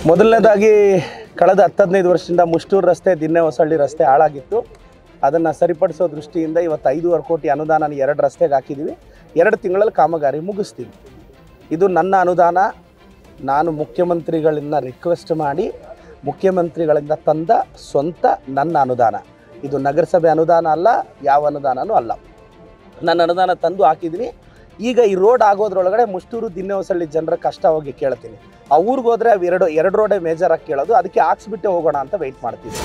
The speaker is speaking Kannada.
ಮೊದಲನೇದಾಗಿ ಕಳೆದ 10-15 ವರ್ಷದಿಂದ ಮುಷ್ಟೂರು ರಸ್ತೆ, ದಿನ್ನೆ ಹೊಸಳ್ಳಿ ರಸ್ತೆ ಹಾಳಾಗಿತ್ತು. ಅದನ್ನು ಸರಿಪಡಿಸೋ ದೃಷ್ಟಿಯಿಂದ ಇವತ್ತು 5.5 ಕೋಟಿ ಅನುದಾನ 2 ರಸ್ತೆಗೆ ಹಾಕಿದ್ದೀವಿ. 2 ತಿಂಗಳಲ್ಲಿ ಕಾಮಗಾರಿ ಮುಗಿಸ್ತೀವಿ. ಇದು ನನ್ನ ಅನುದಾನ. ನಾನು ಮುಖ್ಯಮಂತ್ರಿಗಳನ್ನ ರಿಕ್ವೆಸ್ಟ್ ಮಾಡಿ ಮುಖ್ಯಮಂತ್ರಿಗಳಿಂದ ತಂದ ಸ್ವಂತ ನನ್ನ ಅನುದಾನ. ಇದು ನಗರಸಭೆ ಅನುದಾನ ಅಲ್ಲ, ಯಾವ ಅನುದಾನನೂ ಅಲ್ಲ. ನನ್ನ ಅನುದಾನ ತಂದು ಹಾಕಿದ್ದೀನಿ. ಈಗ ಈ ರೋಡ್ ಆಗೋದ್ರೊಳಗಡೆ ಮುಷ್ಟೂರು, ದಿನ್ನೆ ಹೊಸಳ್ಳಿ ಜನರ ಕಷ್ಟ ಹೋಗಿ ಕೇಳ್ತೀನಿ. ಆ ಊರಿಗೆ ಹೋದರೆ ಅವು ಎರಡು ರೋಡೇ ಮೇಜರಾಗಿ ಕೇಳೋದು. ಅದಕ್ಕೆ ಹಾಕ್ಸ್ಬಿಟ್ಟೆ ಹೋಗೋಣ ಅಂತ ವೆಯ್ಟ್ ಮಾಡ್ತೀನಿ.